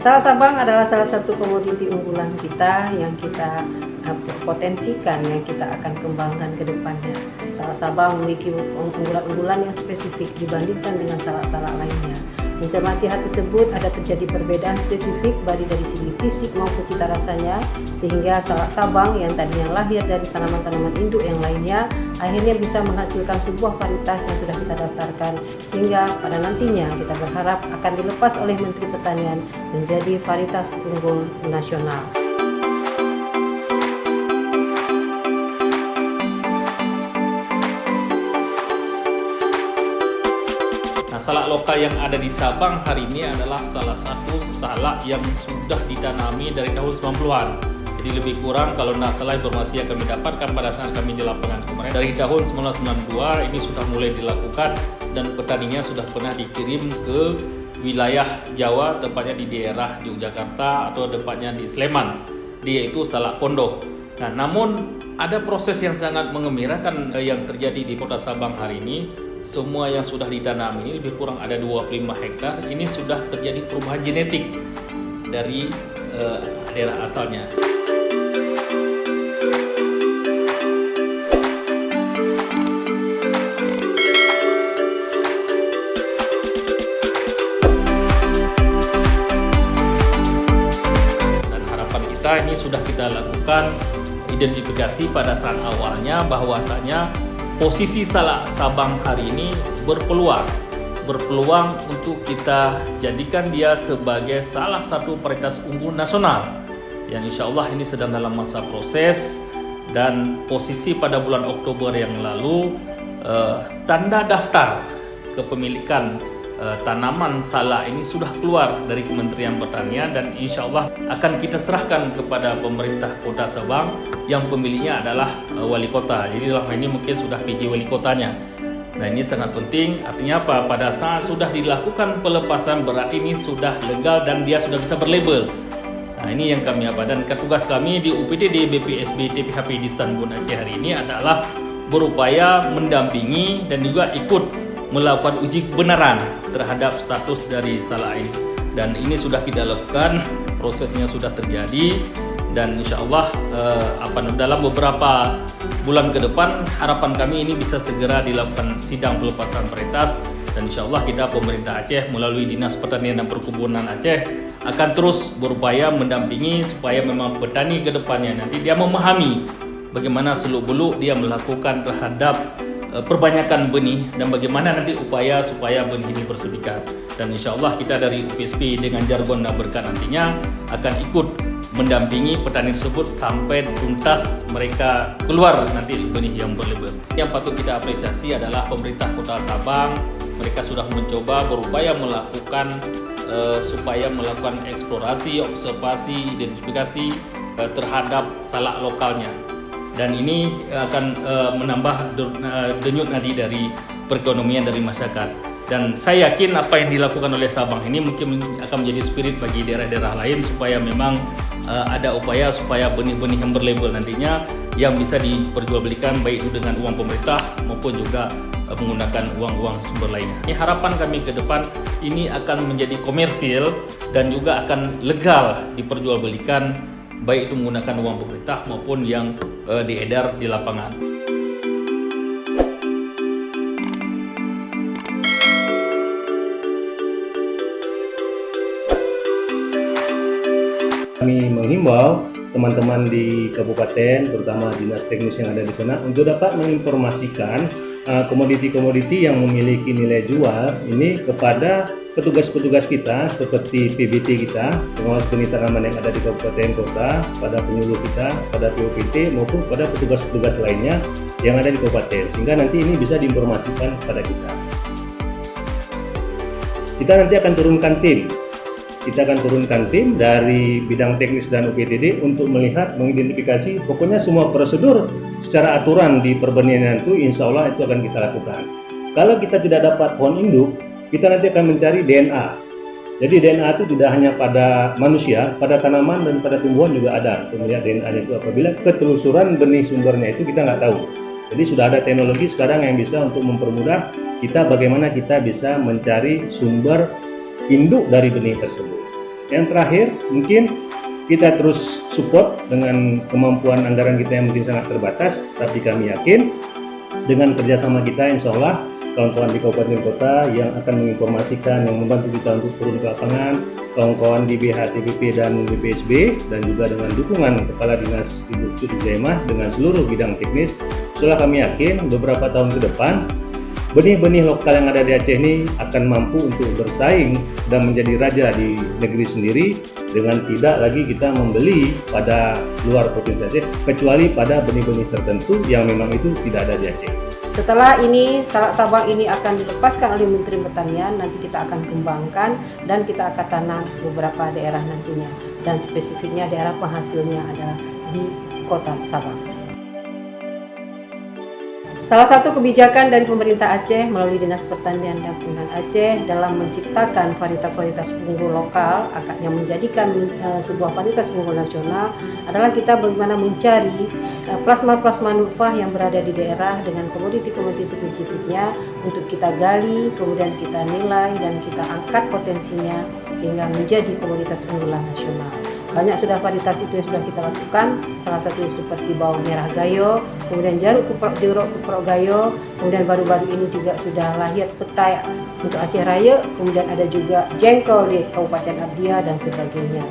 Salak Sabang adalah salah satu komoditi unggulan kita yang kita potensikan, yang kita akan kembangkan ke depannya. Salak Sabang memiliki unggulan-unggulan yang spesifik dibandingkan dengan salak-salak lainnya. Mencermati hal tersebut, ada terjadi perbedaan spesifik baik dari segi fisik maupun cita rasanya, sehingga salak Sabang yang tadinya lahir dari tanaman-tanaman induk yang lainnya akhirnya bisa menghasilkan sebuah varietas yang sudah kita daftarkan, sehingga pada nantinya kita berharap akan dilepas oleh Menteri Pertanian menjadi varietas unggul nasional. Salak lokal yang ada di Sabang hari ini adalah salah satu salak yang sudah ditanami dari tahun 90-an. Jadi lebih kurang kalau tidak salah informasi yang kami dapatkan pada saat kami di lapangan kemarin, dari tahun 1992 ini sudah mulai dilakukan dan petaninya sudah pernah dikirim ke wilayah Jawa, tepatnya di daerah Yogyakarta atau tepatnya di Sleman, yaitu salak pondok. Nah, namun ada proses yang sangat menggembirakan yang terjadi di Kota Sabang hari ini. Semua yang sudah ditanam ini lebih kurang ada 25 hektar. Ini sudah terjadi perubahan genetik dari daerah asalnya. Dan harapan kita ini sudah kita lakukan identifikasi pada saat awalnya bahwasanya posisi salak Sabang hari ini berpeluang untuk kita jadikan dia sebagai salah satu varietas unggul nasional yang insya Allah ini sedang dalam masa proses. Dan posisi pada bulan Oktober yang lalu tanda daftar kepemilikan tanaman salak ini sudah keluar dari Kementerian Pertanian dan insya Allah akan kita serahkan kepada pemerintah Kota Sabang yang pemiliknya adalah wali kota. Jadi dalam hal ini mungkin sudah PJ wali kotanya. Nah, ini sangat penting. Artinya apa? Pada saat sudah dilakukan pelepasan berarti ini sudah legal dan dia sudah bisa berlabel. Nah, ini yang kami apa, dan tugas kami di UPTD BPSB TPHP di Istanbul Aceh hari ini adalah berupaya mendampingi dan juga ikut melakukan uji kebenaran terhadap status dari salak ini. Dan ini sudah kita lakukan, prosesnya sudah terjadi dan insya Allah dalam beberapa bulan ke depan harapan kami ini bisa segera dilakukan sidang pelepasan varietas. Dan insya Allah kita pemerintah Aceh melalui Dinas Pertanian dan Perkebunan Aceh akan terus berupaya mendampingi supaya memang petani ke depannya nanti dia memahami bagaimana seluk-beluk dia melakukan terhadap perbanyakan benih dan bagaimana nanti upaya supaya benih ini bersertifikat. Dan insya Allah kita dari UPSP dengan jargon dan berkat nantinya akan ikut mendampingi petani tersebut sampai tuntas mereka keluar nanti benih yang berlabel. Yang patut kita apresiasi adalah pemerintah Kota Sabang. Mereka sudah mencoba berupaya melakukan supaya melakukan eksplorasi, observasi, identifikasi terhadap salak lokalnya. Dan ini akan menambah denyut nadi dari perekonomian dari masyarakat. Dan saya yakin apa yang dilakukan oleh Sabang ini mungkin akan menjadi spirit bagi daerah-daerah lain supaya memang ada upaya supaya benih-benih yang berlabel nantinya yang bisa diperjualbelikan baik itu dengan uang pemerintah maupun juga menggunakan uang-uang sumber lainnya. Ini harapan kami ke depan ini akan menjadi komersil dan juga akan legal diperjualbelikan baik itu menggunakan uang pemerintah maupun yang diedar di lapangan. Kami menghimbau teman-teman di kabupaten, terutama dinas teknis yang ada di sana, untuk dapat menginformasikan komoditi-komoditi yang memiliki nilai jual ini kepada petugas-petugas kita seperti PBT kita, pengawas benih tanaman yang ada di kabupaten kota, pada penyuluh kita, pada POPT maupun pada petugas-petugas lainnya yang ada di kabupaten, sehingga nanti ini bisa diinformasikan kepada kita. Kita nanti akan turunkan tim. Kita akan turunkan tim dari bidang teknis dan UPTD untuk melihat, mengidentifikasi, pokoknya semua prosedur secara aturan di perbenihan itu insya Allah itu akan kita lakukan. Kalau kita tidak dapat pohon induk, kita nanti akan mencari DNA. Jadi DNA itu tidak hanya pada manusia, pada tanaman dan pada tumbuhan juga ada. Untuk melihat DNA itu apabila ketelusuran benih sumbernya itu kita nggak tahu. Jadi sudah ada teknologi sekarang yang bisa untuk mempermudah kita bagaimana kita bisa mencari sumber induk dari benih tersebut. Yang terakhir, mungkin kita terus support dengan kemampuan anggaran kita yang mungkin sangat terbatas, tapi kami yakin dengan kerjasama kita, insya Allah kawan-kawan di kabupaten kota yang akan menginformasikan, yang membantu kita untuk turun ke lapangan, kawan-kawan di BHTBP dan BPSB, dan juga dengan dukungan Kepala Dinas Ibu Cuti Jaimah dengan seluruh bidang teknis, setelah kami yakin beberapa tahun ke depan, benih-benih lokal yang ada di Aceh ini akan mampu untuk bersaing dan menjadi raja di negeri sendiri dengan tidak lagi kita membeli pada luar provinsi Aceh, kecuali pada benih-benih tertentu yang memang itu tidak ada di Aceh. Setelah ini, salak Sabang ini akan dilepaskan oleh Menteri Pertanian, nanti kita akan kembangkan dan kita akan tanam beberapa daerah nantinya. Dan spesifiknya daerah penghasilnya adalah di kota Sabang. Salah satu kebijakan dari pemerintah Aceh melalui Dinas Pertanian dan Perkebunan Aceh dalam menciptakan varietas-varietas unggul lokal yang menjadikan sebuah varietas unggul nasional adalah kita bagaimana mencari plasma-plasma nurfah yang berada di daerah dengan komoditi-komoditi spesifiknya untuk kita gali, kemudian kita nilai dan kita angkat potensinya sehingga menjadi komoditas unggulan nasional. Banyak sudah varietas itu yang sudah kita lakukan, salah satu seperti bawang merah gayo, kemudian jeruk kuprok gayo, kemudian baru-baru ini juga sudah lahir petai untuk Aceh Raya, kemudian ada juga jengkol di Kabupaten Abdia dan sebagainya.